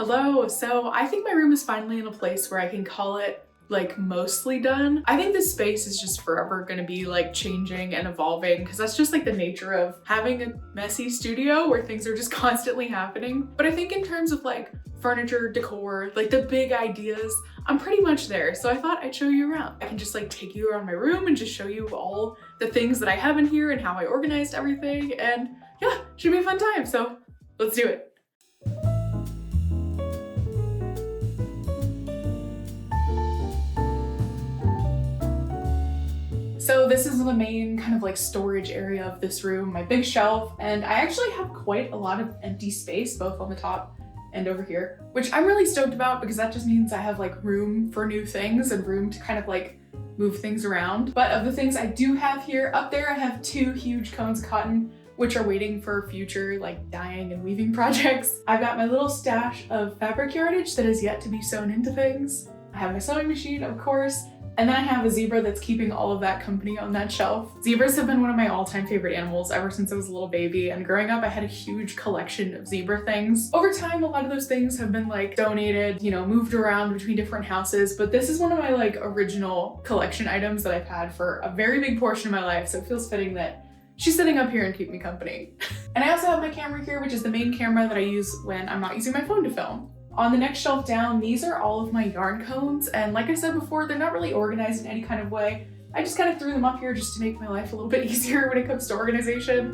Hello, so I think my room is finally in a place where I can call it like mostly done. I think this space is just forever gonna be like changing and evolving because that's just like the nature of having a messy studio where things are just constantly happening. But I think in terms of like furniture, decor, like the big ideas, I'm pretty much there. So I thought I'd show you around. I can just like take you around my room and just show you all the things that I have in here and how I organized everything. And yeah, should be a fun time. So let's do it. So this is the main kind of like storage area of this room, my big shelf, and I actually have quite a lot of empty space, both on the top and over here, which I'm really stoked about because that just means I have like room for new things and room to kind of like move things around. But of the things I do have here, up there I have 2 huge cones of cotton, which are waiting for future like dyeing and weaving projects. I've got my little stash of fabric yardage that is yet to be sewn into things. I have my sewing machine, of course. And then I have a zebra that's keeping all of that company on that shelf. Zebras have been one of my all-time favorite animals ever since I was a little baby, and growing up I had a huge collection of zebra things. Over time, a lot of those things have been like donated, moved around between different houses, but this is one of my like original collection items that I've had for a very big portion of my life, so it feels fitting that she's sitting up here and keep me company. And I also have my camera here, which is the main camera that I use when I'm not using my phone to film. On the next shelf down, these are all of my yarn cones, and like I said before, they're not really organized in any kind of way. I just kind of threw them up here just to make my life a little bit easier when it comes to organization.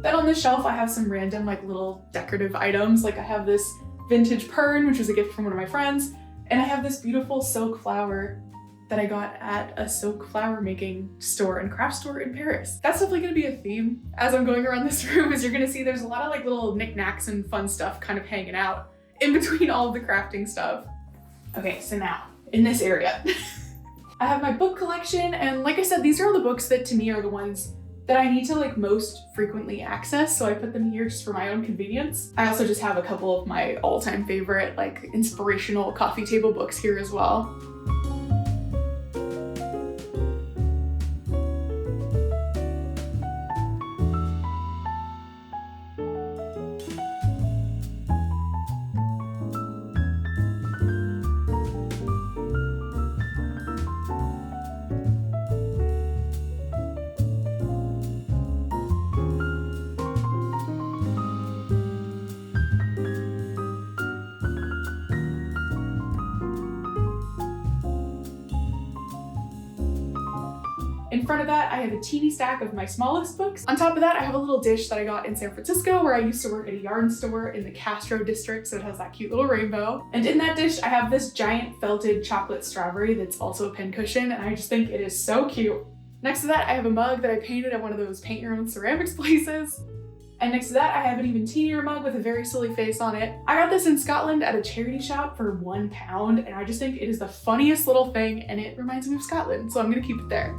Then on this shelf, I have some random like little decorative items. Like I have this vintage pern, which was a gift from one of my friends. And I have this beautiful silk flower that I got at a silk flower making store and craft store in Paris. That's definitely gonna be a theme as I'm going around this room, as you're gonna see there's a lot of like little knickknacks and fun stuff kind of hanging out in between all of the crafting stuff. Okay, so now in this area, I have my book collection. And like I said, these are all the books that to me are the ones that I need to like most frequently access, so I put them here just for my own convenience. I also just have a couple of my all-time favorite like inspirational coffee table books here as well. In front of that, I have a teeny stack of my smallest books. On top of that, I have a little dish that I got in San Francisco where I used to work at a yarn store in the Castro district, so it has that cute little rainbow. And in that dish, I have this giant felted chocolate strawberry that's also a pincushion, and I just think it is so cute. Next to that, I have a mug that I painted at one of those paint your own ceramics places. And next to that, I have an even teenier mug with a very silly face on it. I got this in Scotland at a charity shop for £1, and I just think it is the funniest little thing, and it reminds me of Scotland, so I'm gonna keep it there.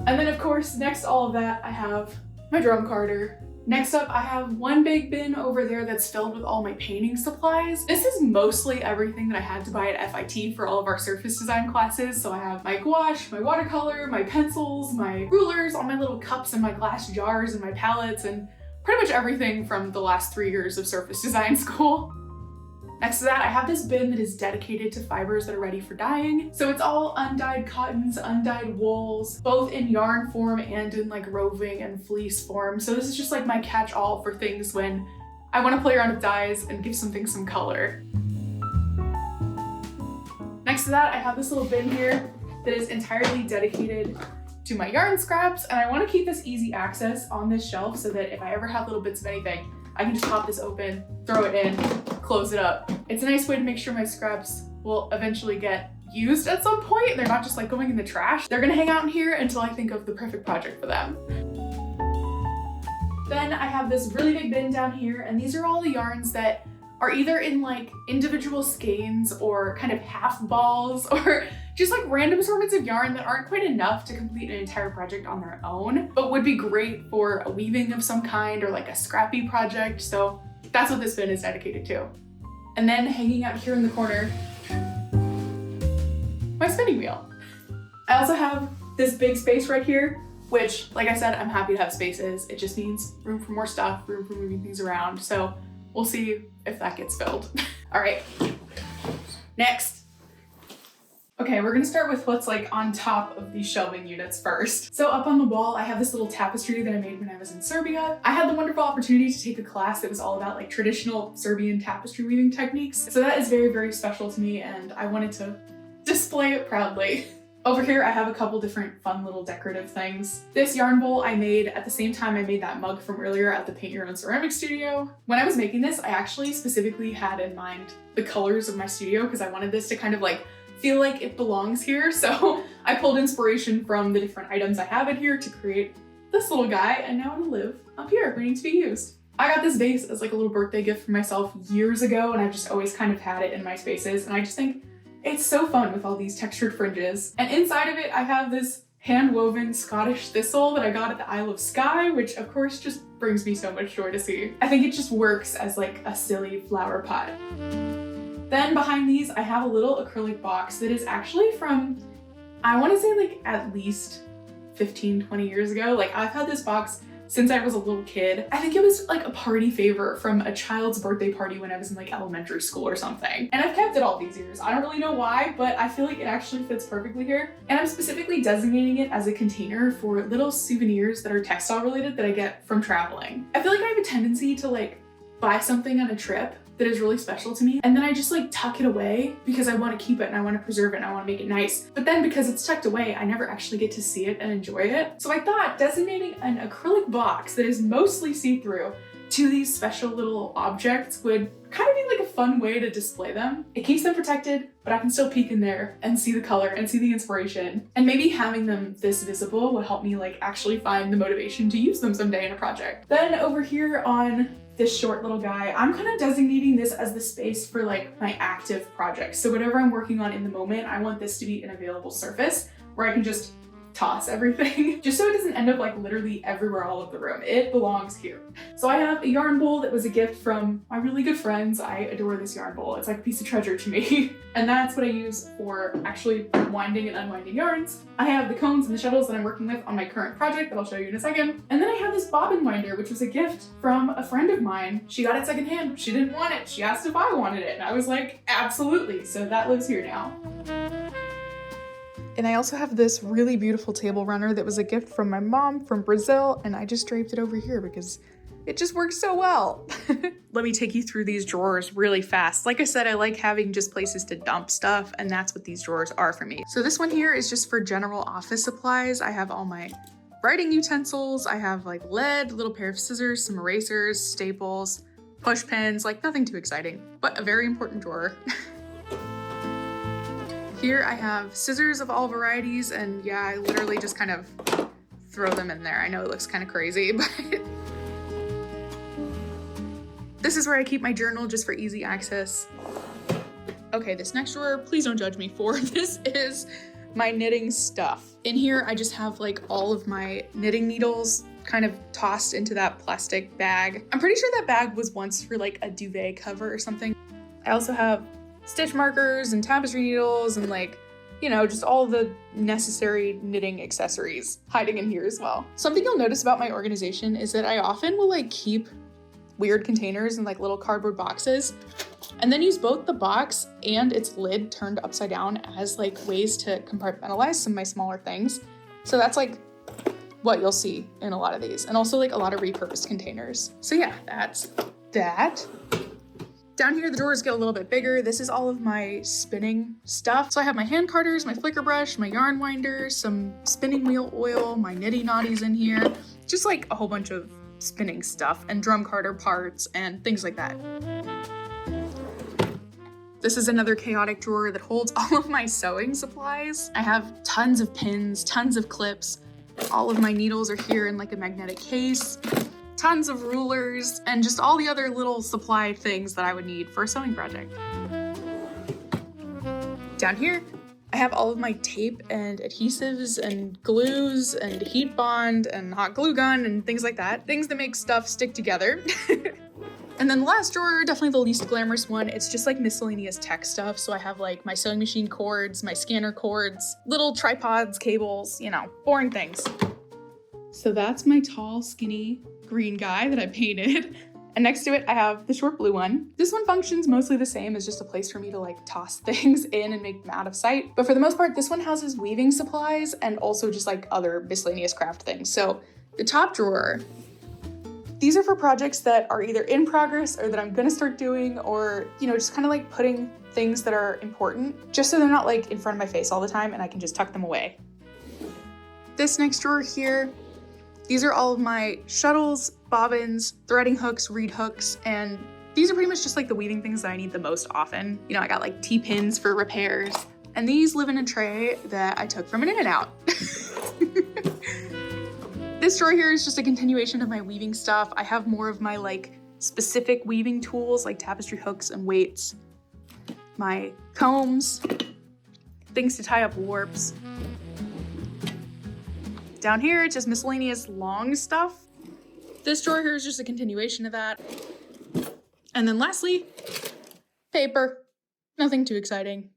And then of course, next to all of that, I have my drum carder. Next up, I have one big bin over there that's filled with all my painting supplies. This is mostly everything that I had to buy at FIT for all of our surface design classes. So I have my gouache, my watercolor, my pencils, my rulers, all my little cups and my glass jars and my palettes, and pretty much everything from the last 3 years of surface design school. Next to that, I have this bin that is dedicated to fibers that are ready for dyeing. So it's all undyed cottons, undyed wools, both in yarn form and in like roving and fleece form. So this is just like my catch-all for things when I want to play around with dyes and give something some color. Next to that, I have this little bin here that is entirely dedicated to my yarn scraps, and I want to keep this easy access on this shelf so that if I ever have little bits of anything, I can just pop this open, throw it in, close it up. It's a nice way to make sure my scraps will eventually get used at some point. They're not just like going in the trash. They're gonna hang out in here until I think of the perfect project for them. Then I have this really big bin down here, and these are all the yarns that are either in like individual skeins or kind of half balls, or Just like random assortments of yarn that aren't quite enough to complete an entire project on their own, but would be great for a weaving of some kind or like a scrappy project. So that's what this bin is dedicated to. And then hanging out here in the corner, my spinning wheel. I also have this big space right here, which, like I said, I'm happy to have spaces. It just needs room for more stuff, room for moving things around. So we'll see if that gets filled. All right, next. Okay, we're gonna start with what's like on top of these shelving units first. So up on the wall, I have this little tapestry that I made when I was in Serbia. I had the wonderful opportunity to take a class that was all about like traditional Serbian tapestry weaving techniques. So that is very, very special to me, and I wanted to display it proudly. Over here, I have a couple different fun little decorative things. This yarn bowl I made at the same time I made that mug from earlier at the Paint Your Own Ceramic studio. When I was making this, I actually specifically had in mind the colors of my studio because I wanted this to kind of like feel like it belongs here. So I pulled inspiration from the different items I have in here to create this little guy, and now it'll live up here waiting to be used. I got this vase as like a little birthday gift for myself years ago, and I've just always kind of had it in my spaces, and I just think it's so fun with all these textured fringes. And inside of it, I have this hand-woven Scottish thistle that I got at the Isle of Skye, which of course just brings me so much joy to see. I think it just works as like a silly flower pot. Then behind these, I have a little acrylic box that is actually from, I want to say like at least 15, 20 years ago. Like I've had this box since I was a little kid. I think it was like a party favor from a child's birthday party when I was in like elementary school or something. And I've kept it all these years. I don't really know why, but I feel like it actually fits perfectly here. And I'm specifically designating it as a container for little souvenirs that are textile related that I get from traveling. I feel like I have a tendency to like buy something on a trip that is really special to me, and then I just like tuck it away because I want to keep it and I want to preserve it and I want to make it nice. But then because it's tucked away, I never actually get to see it and enjoy it. So I thought designating an acrylic box that is mostly see-through to these special little objects would kind of be like a fun way to display them. It keeps them protected, but I can still peek in there and see the color and see the inspiration. And maybe having them this visible will help me like actually find the motivation to use them someday in a project. Then over here on this short little guy, I'm kind of designating this as the space for like my active projects. So whatever I'm working on in the moment, I want this to be an available surface where I can just toss everything, just so it doesn't end up like literally everywhere all over the room. It belongs here. So I have a yarn bowl that was a gift from my really good friends. I adore this yarn bowl. It's like a piece of treasure to me. And that's what I use for actually winding and unwinding yarns. I have the cones and the shuttles that I'm working with on my current project that I'll show you in a second. And then I have this bobbin winder, which was a gift from a friend of mine. She got it secondhand. She didn't want it. She asked if I wanted it. And I was like, absolutely. So that lives here now. And I also have this really beautiful table runner that was a gift from my mom from Brazil, and I just draped it over here because it just works so well. Let me take you through these drawers really fast. Like I said, I like having just places to dump stuff, and that's what these drawers are for me. So this one here is just for general office supplies. I have all my writing utensils. I have like lead, a little pair of scissors, some erasers, staples, push pins, like nothing too exciting, but a very important drawer. Here I have scissors of all varieties, and yeah, I literally just kind of throw them in there. I know it looks kind of crazy, but this is where I keep my journal just for easy access. Okay, this next drawer, please don't judge me for, this is my knitting stuff. In here, I just have like all of my knitting needles kind of tossed into that plastic bag. I'm pretty sure that bag was once for like a duvet cover or something. I also have stitch markers and tapestry needles and like, you know, just all the necessary knitting accessories hiding in here as well. Something you'll notice about my organization is that I often will like keep weird containers in like little cardboard boxes and then use both the box and its lid turned upside down as like ways to compartmentalize some of my smaller things. So that's like what you'll see in a lot of these, and also like a lot of repurposed containers. So yeah, that's that. Down here, the drawers get a little bit bigger. This is all of my spinning stuff. So I have my hand carders, my flicker brush, my yarn winder, some spinning wheel oil, my nitty knotties in here, just like a whole bunch of spinning stuff and drum carder parts and things like that. This is another chaotic drawer that holds all of my sewing supplies. I have tons of pins, tons of clips. All of my needles are here in like a magnetic case. Tons of rulers, and just all the other little supply things that I would need for a sewing project. Down here, I have all of my tape and adhesives and glues and heat bond and hot glue gun and things like that. Things that make stuff stick together. And then the last drawer, definitely the least glamorous one, it's just like miscellaneous tech stuff. So I have like my sewing machine cords, my scanner cords, little tripods, cables, you know, boring things. So that's my tall, skinny green guy that I painted. And next to it, I have the short blue one. This one functions mostly the same as just a place for me to like toss things in and make them out of sight. But for the most part, this one houses weaving supplies and also just like other miscellaneous craft things. So the top drawer, these are for projects that are either in progress or that I'm gonna start doing, or, you know, just kind of like putting things that are important just so they're not like in front of my face all the time and I can just tuck them away. This next drawer here, these are all of my shuttles, bobbins, threading hooks, reed hooks, and these are pretty much just like the weaving things that I need the most often. You know, I got like T-pins for repairs, and these live in a tray that I took from an In-N-Out. This drawer here is just a continuation of my weaving stuff. I have more of my like specific weaving tools like tapestry hooks and weights, my combs, things to tie up warps. Down here, it's just miscellaneous long stuff. This drawer here is just a continuation of that. And then lastly, paper. Nothing too exciting.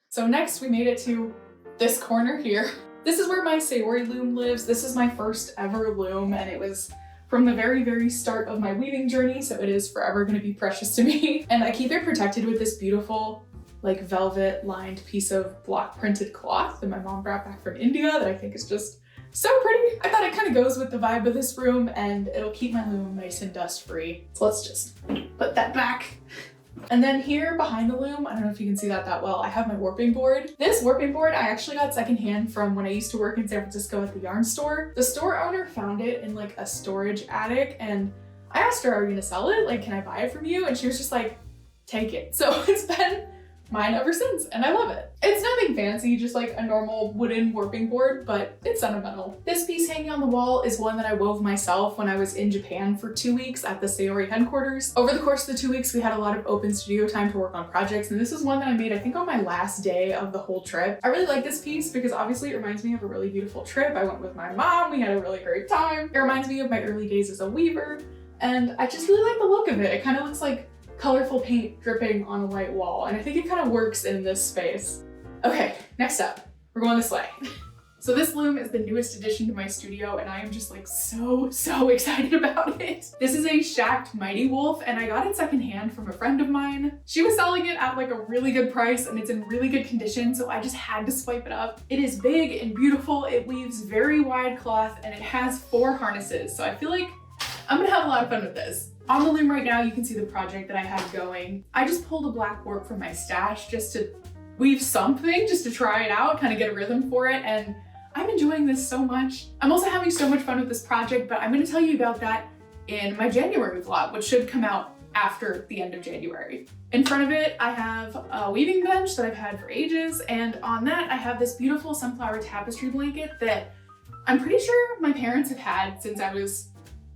So next we made it to this corner here. This is where my Saori loom lives. This is my first ever loom, and it was from the very, very start of my weaving journey, so it is forever gonna be precious to me. And I keep it protected with this beautiful like velvet lined piece of block printed cloth that my mom brought back from India that I think is just so pretty. I thought it kind of goes with the vibe of this room and it'll keep my loom nice and dust free. So let's just put that back. And then here behind the loom, I don't know if you can see that well, I have my warping board. This warping board I actually got secondhand from when I used to work in San Francisco at the yarn store. The store owner found it in like a storage attic, and I asked her, are you gonna sell it? Like, can I buy it from you? And she was just like, take it. So it's been mine ever since, and I love it. It's nothing fancy, just like a normal wooden warping board, but it's sentimental. This piece hanging on the wall is one that I wove myself when I was in Japan for 2 weeks at the Saori headquarters. Over the course of the 2 weeks, we had a lot of open studio time to work on projects, and this is one that I made, I think, on my last day of the whole trip. I really like this piece because obviously it reminds me of a really beautiful trip. I went with my mom, we had a really great time. It reminds me of my early days as a weaver, and I just really like the look of it. It kind of looks like colorful paint dripping on a white wall, and I think it kind of works in this space. Okay, next up, we're going this way. So this loom is the newest addition to my studio, and I am just like so excited about it. This is a Shacked Mighty Wolf, and I got it secondhand from a friend of mine. She was selling it at like a really good price, and it's in really good condition, so I just had to swipe it up. It is big and beautiful, it weaves very wide cloth, and it has 4 harnesses, so I feel like I'm gonna have a lot of fun with this. On the loom right now, you can see the project that I have going. I just pulled a black warp from my stash just to weave something, just to try it out, kind of get a rhythm for it, and I'm enjoying this so much. I'm also having so much fun with this project, but I'm gonna tell you about that in my January vlog, which should come out after the end of January. In front of it, I have a weaving bench that I've had for ages, and on that, I have this beautiful sunflower tapestry blanket that I'm pretty sure my parents have had since I was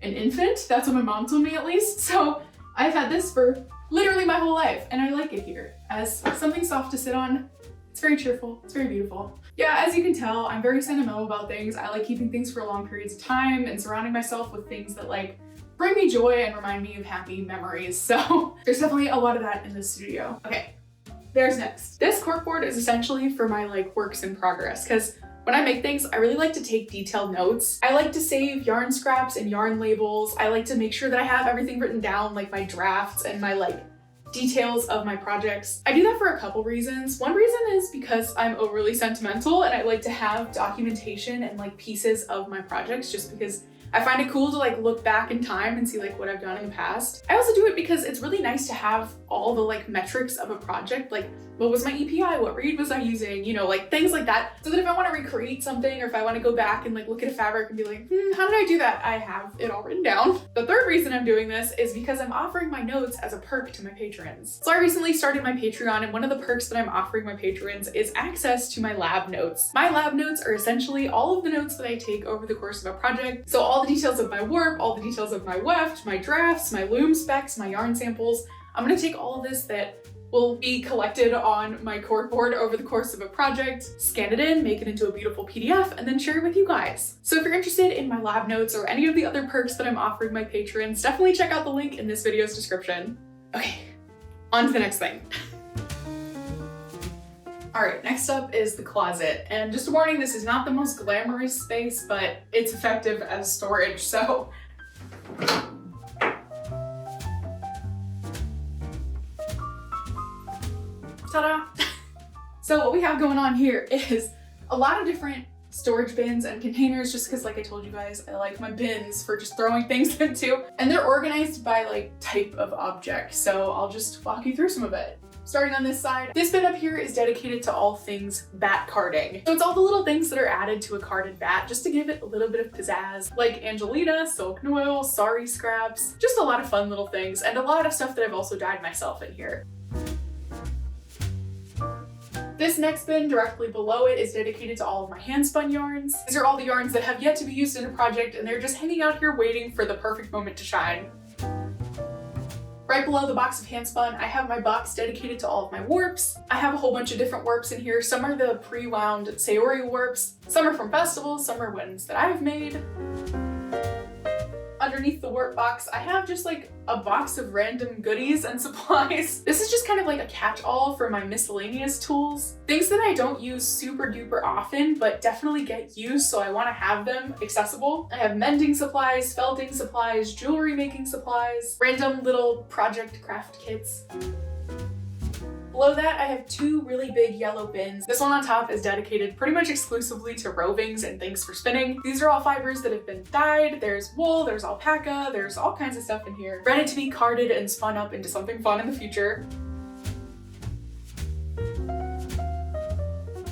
an infant. That's what my mom told me, at least. So I've had this for literally my whole life, and I like it here as something soft to sit on. It's very cheerful, it's very beautiful. Yeah, as you can tell, I'm very sentimental about things. I like keeping things for long periods of time and surrounding myself with things that like bring me joy and remind me of happy memories. So there's definitely a lot of that in this studio. Okay, there's next. This corkboard is essentially for my like works in progress, because when I make things, I really like to take detailed notes. I like to save yarn scraps and yarn labels. I like to make sure that I have everything written down, like my drafts and my like details of my projects. I do that for a couple reasons. One reason is because I'm overly sentimental and I like to have documentation and like pieces of my projects, just because I find it cool to like look back in time and see like what I've done in the past. I also do it because it's really nice to have all the like metrics of a project, like what was my EPI, what reed was I using, you know, like things like that. So that if I want to recreate something, or if I want to go back and like look at a fabric and be like, how did I do that? I have it all written down. The third reason I'm doing this is because I'm offering my notes as a perk to my patrons. So I recently started my Patreon, and one of the perks that I'm offering my patrons is access to my lab notes. My lab notes are essentially all of the notes that I take over the course of a project. So all the details of my warp, all the details of my weft, my drafts, my loom specs, my yarn samples. I'm gonna take all of this that will be collected on my corkboard over the course of a project, scan it in, make it into a beautiful PDF, and then share it with you guys. So if you're interested in my lab notes or any of the other perks that I'm offering my patrons, definitely check out the link in this video's description. Okay, on to the next thing. All right, next up is the closet. And just a warning, this is not the most glamorous space, but it's effective as storage, so. Ta-da! So what we have going on here is a lot of different storage bins and containers, just because like I told you guys, I like my bins for just throwing things into. And they're organized by like type of object, so I'll just walk you through some of it. Starting on this side, this bin up here is dedicated to all things bat carding. So it's all the little things that are added to a carded bat just to give it a little bit of pizzazz, like Angelina, Silk Noil, Sorry Scraps, just a lot of fun little things, and a lot of stuff that I've also dyed myself in here. This next bin directly below it is dedicated to all of my hand-spun yarns. These are all the yarns that have yet to be used in a project, and they're just hanging out here waiting for the perfect moment to shine. Right below the box of handspun, I have my box dedicated to all of my warps. I have a whole bunch of different warps in here. Some are the pre-wound Sayori warps, some are from festivals, some are ones that I've made. Underneath the warp box, I have just like a box of random goodies and supplies. This is just kind of like a catch-all for my miscellaneous tools. Things that I don't use super duper often, but definitely get used, so I want to have them accessible. I have mending supplies, felting supplies, jewelry making supplies, random little project craft kits. Below that, I have two really big yellow bins. This one on top is dedicated pretty much exclusively to rovings and things for spinning. These are all fibers that have been dyed. There's wool, there's alpaca, there's all kinds of stuff in here, ready to be carded and spun up into something fun in the future.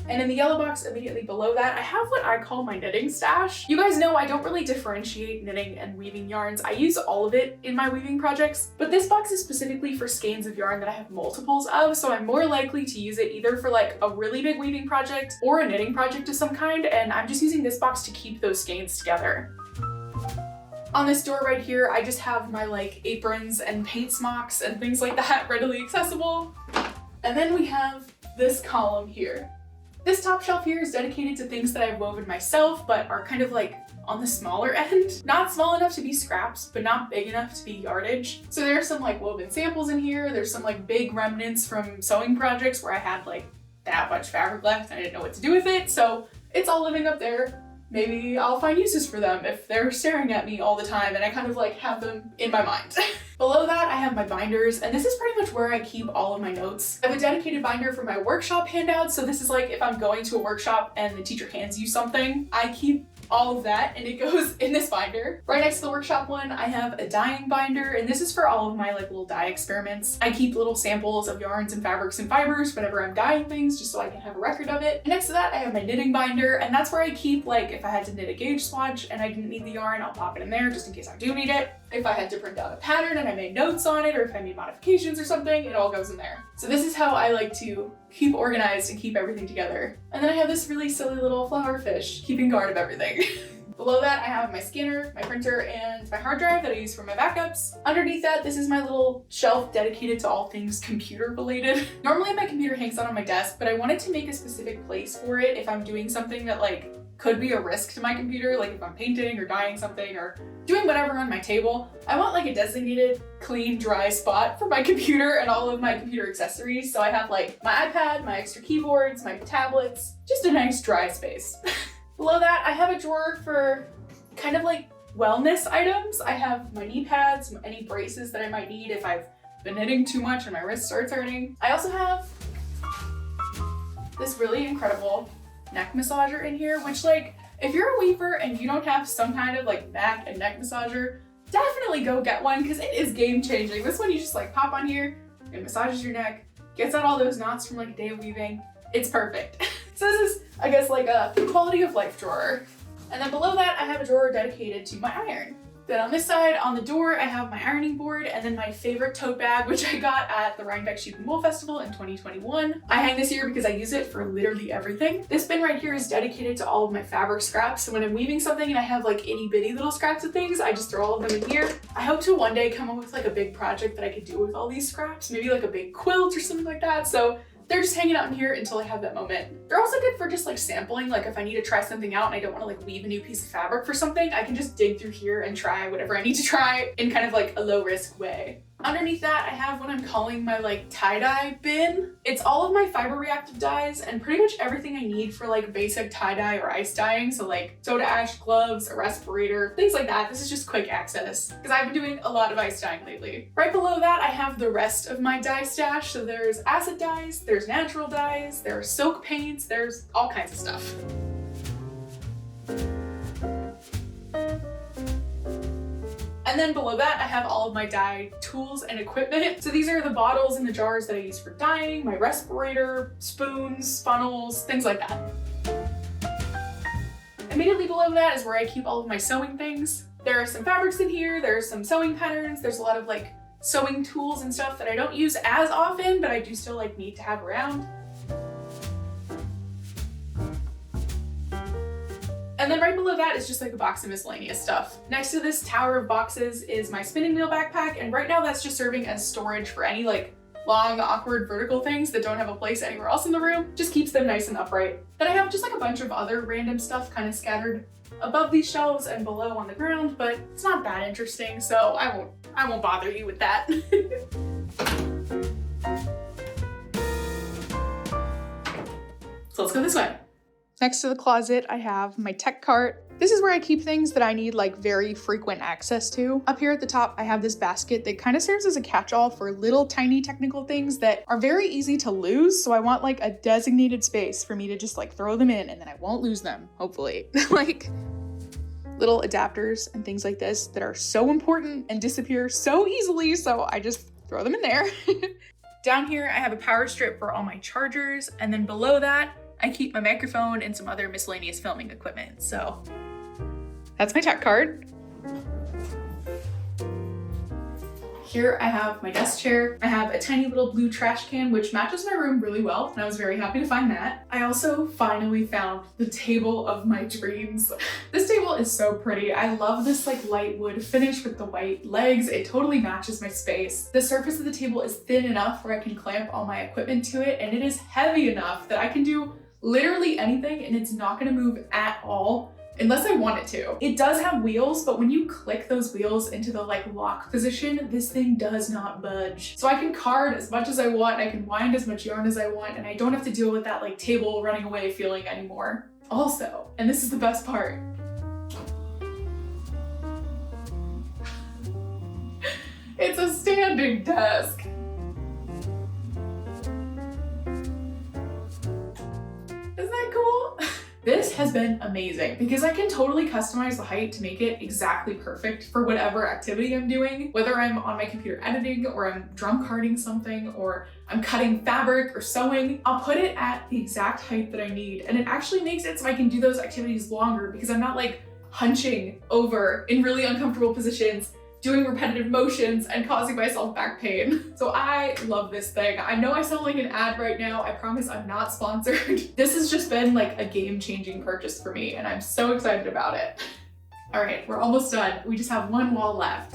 And in the yellow box immediately below that, I have what I call my knitting stash. You guys know I don't really differentiate knitting and weaving yarns. I use all of it in my weaving projects, but this box is specifically for skeins of yarn that I have multiples of, so I'm more likely to use it either for like a really big weaving project or a knitting project of some kind, and I'm just using this box to keep those skeins together. On this door right here, I just have my like aprons and paint smocks and things like that readily accessible. And then we have this column here. This top shelf here is dedicated to things that I've woven myself, but are kind of like on the smaller end. Not small enough to be scraps, but not big enough to be yardage. So there's some like woven samples in here. There's some like big remnants from sewing projects where I had like that much fabric left and I didn't know what to do with it. So it's all living up there. Maybe I'll find uses for them if they're staring at me all the time and I kind of like have them in my mind. Below that, I have my binders, and this is pretty much where I keep all of my notes. I have a dedicated binder for my workshop handouts, so this is like if I'm going to a workshop and the teacher hands you something, I keep all of that and it goes in this binder. Right next to the workshop one, I have a dyeing binder, and this is for all of my like little dye experiments. I keep little samples of yarns and fabrics and fibers whenever I'm dyeing things, just so I can have a record of it. And next to that, I have my knitting binder, and that's where I keep like if I had to knit a gauge swatch and I didn't need the yarn, I'll pop it in there just in case I do need it. If I had to print out a pattern and I made notes on it, or if I made modifications or something, it all goes in there. So this is how I like to keep organized and keep everything together. And then I have this really silly little flower fish keeping guard of everything. Below that, I have my scanner, my printer, and my hard drive that I use for my backups. Underneath that, this is my little shelf dedicated to all things computer related. Normally my computer hangs out on my desk, but I wanted to make a specific place for it if I'm doing something that like could be a risk to my computer, like if I'm painting or dyeing something or doing whatever on my table. I want like a designated, clean, dry spot for my computer and all of my computer accessories. So I have like my iPad, my extra keyboards, my tablets, just a nice dry space. Below that, I have a drawer for kind of like wellness items. I have my knee pads, any braces that I might need if I've been knitting too much and my wrist starts hurting. I also have this really incredible neck massager in here, which like, if you're a weaver and you don't have some kind of like back and neck massager, definitely go get one because it is game changing. This one you just like pop on here, it massages your neck, gets out all those knots from like a day of weaving. It's perfect. So this is, I guess, like a quality of life drawer. And then below that, I have a drawer dedicated to my iron. Then on this side, on the door, I have my ironing board and then my favorite tote bag, which I got at the Rhinebeck Sheep and Wool Festival in 2021. I hang this here because I use it for literally everything. This bin right here is dedicated to all of my fabric scraps. So when I'm weaving something and I have like itty bitty little scraps of things, I just throw all of them in here. I hope to one day come up with like a big project that I could do with all these scraps, maybe like a big quilt or something like that. So they're just hanging out in here until I have that moment. They're also good for just like sampling. Like if I need to try something out and I don't want to like weave a new piece of fabric for something, I can just dig through here and try whatever I need to try in kind of like a low risk way. Underneath that, I have what I'm calling my like tie-dye bin. It's all of my fiber reactive dyes and pretty much everything I need for like basic tie-dye or ice dyeing. So like soda ash, gloves, a respirator, things like that. This is just quick access because I've been doing a lot of ice dyeing lately. Right below that, I have the rest of my dye stash. So there's acid dyes, there's natural dyes, there's silk paints, there's all kinds of stuff. And then below that, I have all of my dye tools and equipment. So these are the bottles and the jars that I use for dyeing, my respirator, spoons, funnels, things like that. Immediately below that is where I keep all of my sewing things. There are some fabrics in here, there's some sewing patterns, there's a lot of like sewing tools and stuff that I don't use as often, but I do still like need to have around. And then right below that is just like a box of miscellaneous stuff. Next to this tower of boxes is my spinning wheel backpack, and right now that's just serving as storage for any like long, awkward vertical things that don't have a place anywhere else in the room. Just keeps them nice and upright. Then I have just like a bunch of other random stuff kind of scattered above these shelves and below on the ground, but it's not that interesting, so I won't bother you with that. So let's go this way. Next to the closet, I have my tech cart. This is where I keep things that I need like very frequent access to. Up here at the top, I have this basket that kind of serves as a catch-all for little tiny technical things that are very easy to lose. So I want like a designated space for me to just like throw them in and then I won't lose them, hopefully. Like little adapters and things like this that are so important and disappear so easily. So I just throw them in there. Down here, I have a power strip for all my chargers. And then below that, I keep my microphone and some other miscellaneous filming equipment. So that's my tech cart. Here I have my desk chair. I have a tiny little blue trash can, which matches my room really well, and I was very happy to find that. I also finally found the table of my dreams. This table is so pretty. I love this like light wood finish with the white legs. It totally matches my space. The surface of the table is thin enough where I can clamp all my equipment to it, and it is heavy enough that I can do literally anything and it's not gonna move at all unless I want it to. It does have wheels, but when you click those wheels into the like lock position, this thing does not budge. So I can card as much as I want, I can wind as much yarn as I want, and I don't have to deal with that like table running away feeling anymore. Also, and this is the best part, it's a standing desk. Isn't that cool? This has been amazing because I can totally customize the height to make it exactly perfect for whatever activity I'm doing, whether I'm on my computer editing or I'm drum carding something or I'm cutting fabric or sewing. I'll put it at the exact height that I need, and it actually makes it so I can do those activities longer because I'm not like hunching over in really uncomfortable positions, doing repetitive motions and causing myself back pain. So I love this thing. I know I sound like an ad right now. I promise I'm not sponsored. This has just been like a game-changing purchase for me and I'm so excited about it. All right, we're almost done. We just have one wall left.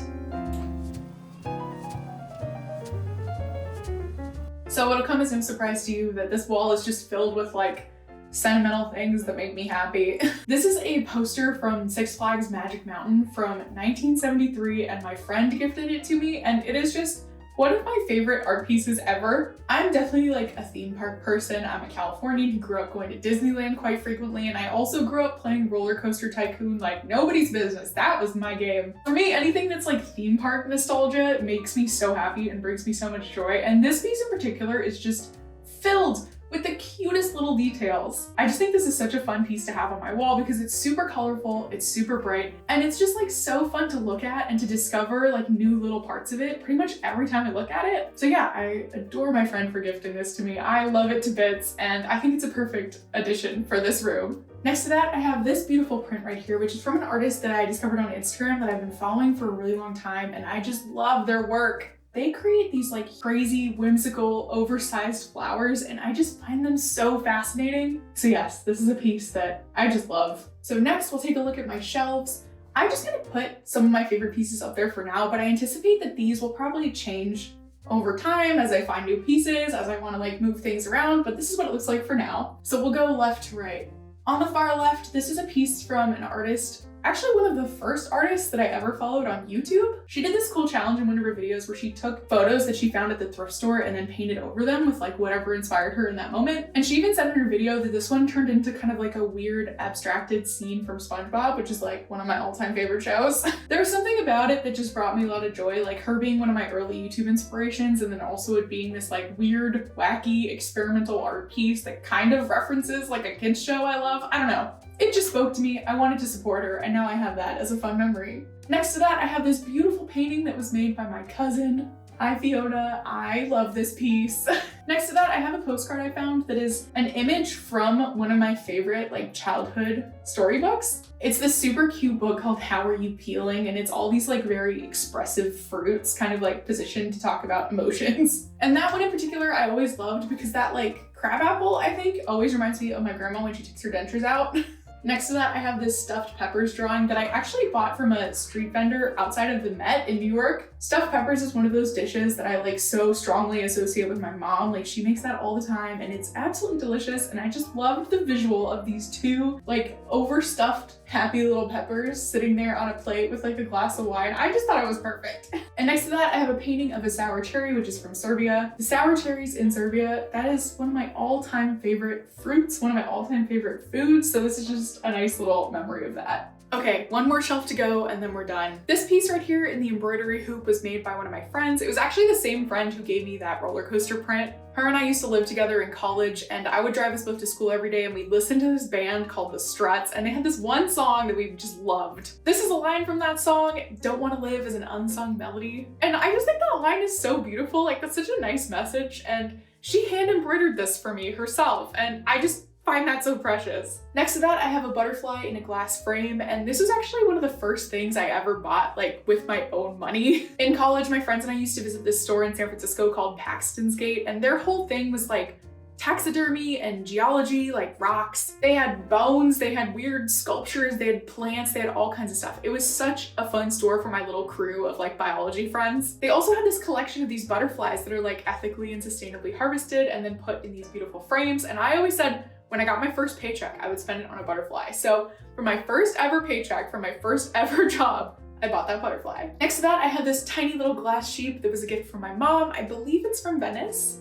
So it'll come as no surprise to you that this wall is just filled with like sentimental things that make me happy. This is a poster from Six Flags Magic Mountain from 1973 and my friend gifted it to me, and it is just one of my favorite art pieces ever. I'm definitely like a theme park person. I'm a Californian who grew up going to Disneyland quite frequently, and I also grew up playing Roller Coaster Tycoon like nobody's business. That was my game. For me, anything that's like theme park nostalgia makes me so happy and brings me so much joy, and this piece in particular is just filled with the cutest little details. I just think this is such a fun piece to have on my wall because it's super colorful, it's super bright, and it's just like so fun to look at and to discover like new little parts of it pretty much every time I look at it. So yeah, I adore my friend for gifting this to me. I love it to bits, and I think it's a perfect addition for this room. Next to that, I have this beautiful print right here, which is from an artist that I discovered on Instagram that I've been following for a really long time, and I just love their work. They create these like crazy, whimsical, oversized flowers, and I just find them so fascinating. So yes, this is a piece that I just love. So next, we'll take a look at my shelves. I'm just gonna put some of my favorite pieces up there for now, but I anticipate that these will probably change over time as I find new pieces, as I wanna like move things around, but this is what it looks like for now. So we'll go left to right. On the far left, this is a piece from an artist, actually one of the first artists that I ever followed on YouTube. She did this cool challenge in one of her videos where she took photos that she found at the thrift store and then painted over them with like whatever inspired her in that moment. And she even said in her video that this one turned into kind of like a weird abstracted scene from SpongeBob, which is like one of my all-time favorite shows. There was something about it that just brought me a lot of joy, like her being one of my early YouTube inspirations, and then also it being this like weird, wacky, experimental art piece that kind of references like a kid's show I love. I don't know. It just spoke to me. I wanted to support her, and now I have that as a fun memory. Next to that, I have this beautiful painting that was made by my cousin. Hi Fiona, I love this piece. Next to that, I have a postcard I found that is an image from one of my favorite like childhood storybooks. It's this super cute book called How Are You Peeling? And it's all these like very expressive fruits kind of like positioned to talk about emotions. And that one in particular, I always loved because that like crab apple, I think, always reminds me of my grandma when she takes her dentures out. Next to that, I have this stuffed peppers drawing that I actually bought from a street vendor outside of the Met in New York. Stuffed peppers is one of those dishes that I like so strongly associate with my mom. Like she makes that all the time and it's absolutely delicious. And I just loved the visual of these two like overstuffed happy little peppers sitting there on a plate with like a glass of wine. I just thought it was perfect. And next to that, I have a painting of a sour cherry, which is from Serbia. The sour cherries in Serbia, that is one of my all-time favorite fruits, one of my all-time favorite foods. So this is just a nice little memory of that. Okay, one more shelf to go and then we're done. This piece right here in the embroidery hoop was made by one of my friends. It was actually the same friend who gave me that roller coaster print. Her and I used to live together in college, and I would drive us both to school every day, and we'd listen to this band called The Struts, and they had this one song that we just loved. This is a line from that song, "Don't want to live as an unsung melody." And I just think that line is so beautiful. Like, that's such a nice message, and she hand embroidered this for me herself, and I just find that so precious. Next to that, I have a butterfly in a glass frame, and this was actually one of the first things I ever bought, like with my own money. In college, my friends and I used to visit this store in San Francisco called Paxton's Gate, and their whole thing was like taxidermy and geology, like rocks. They had bones, they had weird sculptures, they had plants, they had all kinds of stuff. It was such a fun store for my little crew of like biology friends. They also had this collection of these butterflies that are like ethically and sustainably harvested and then put in these beautiful frames. And I always said, when I got my first paycheck, I would spend it on a butterfly. So for my first ever paycheck, for my first ever job, I bought that butterfly. Next to that, I had this tiny little glass sheep that was a gift from my mom. I believe it's from Venice.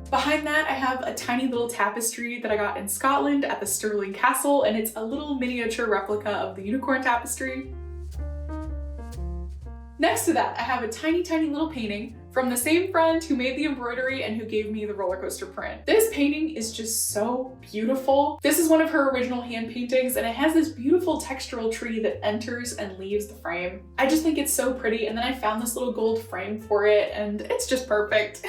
Behind that, I have a tiny little tapestry that I got in Scotland at the Stirling Castle, and it's a little miniature replica of the unicorn tapestry. Next to that, I have a tiny, tiny little painting from the same friend who made the embroidery and who gave me the roller coaster print. This painting is just so beautiful. This is one of her original hand paintings, and it has this beautiful textural tree that enters and leaves the frame. I just think it's so pretty, and then I found this little gold frame for it, and it's just perfect.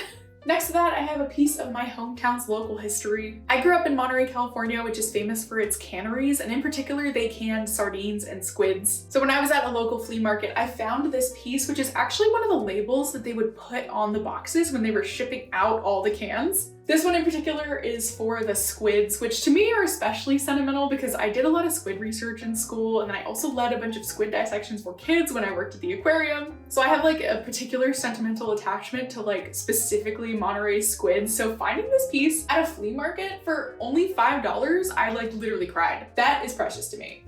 Next to that, I have a piece of my hometown's local history. I grew up in Monterey, California, which is famous for its canneries, and in particular, they canned sardines and squids. So when I was at a local flea market, I found this piece, which is actually one of the labels that they would put on the boxes when they were shipping out all the cans. This one in particular is for the squids, which to me are especially sentimental because I did a lot of squid research in school, and then I also led a bunch of squid dissections for kids when I worked at the aquarium. So I have like a particular sentimental attachment to like specifically Monterey squids. So finding this piece at a flea market for only $5, I like literally cried. That is precious to me.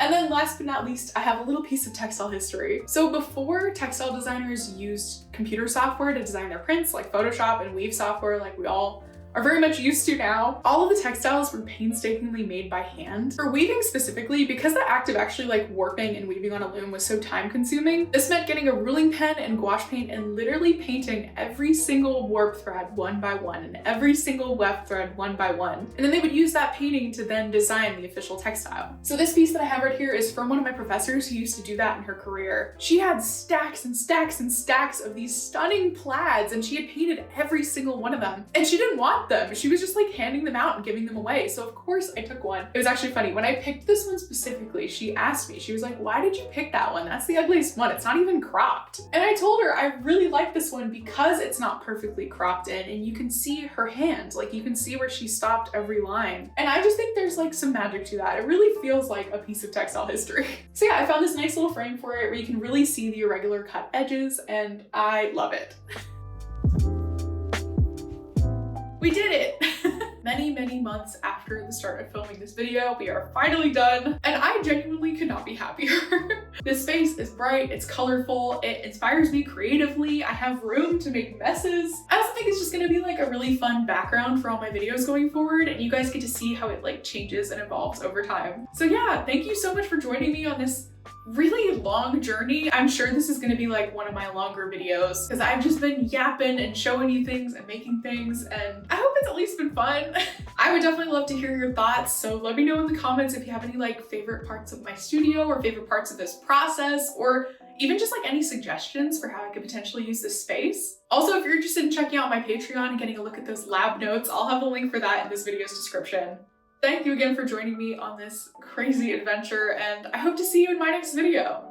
And then last but not least, I have a little piece of textile history. So before textile designers used computer software to design their prints, like Photoshop and Weave software, like we all are very much used to now, all of the textiles were painstakingly made by hand. For weaving specifically, because the act of actually like warping and weaving on a loom was so time consuming, this meant getting a ruling pen and gouache paint and literally painting every single warp thread one by one and every single weft thread one by one. And then they would use that painting to then design the official textile. So this piece that I have right here is from one of my professors who used to do that in her career. She had stacks and stacks and stacks of these stunning plaids, and she had painted every single one of them. And she didn't want want them. She was just like handing them out and giving them away. So of course I took one. It was actually funny. When I picked this one specifically, she asked me, she was like, why did you pick that one? That's the ugliest one. It's not even cropped. And I told her I really like this one because it's not perfectly cropped in and you can see her hand. Like you can see where she stopped every line. And I just think there's like some magic to that. It really feels like a piece of textile history. So yeah, I found this nice little frame for it where you can really see the irregular cut edges and I love it. We did it! Many months after the start of filming this video, we are finally done, and I genuinely could not be happier. This space is bright, it's colorful, it inspires me creatively, I have room to make messes. I also think it's just gonna be like a really fun background for all my videos going forward, and you guys get to see how it like changes and evolves over time. So yeah, thank you so much for joining me on this really long journey. I'm sure this is gonna be like one of my longer videos because I've just been yapping and showing you things and making things, and I hope it's at least been fun. I would definitely love to hear your thoughts, so let me know in the comments if you have any like favorite parts of my studio or favorite parts of this process, or even just like any suggestions for how I could potentially use this space. Also, if you're interested in checking out my Patreon and getting a look at those lab notes, I'll have a link for that in this video's description. Thank you again for joining me on this crazy adventure, and I hope to see you in my next video.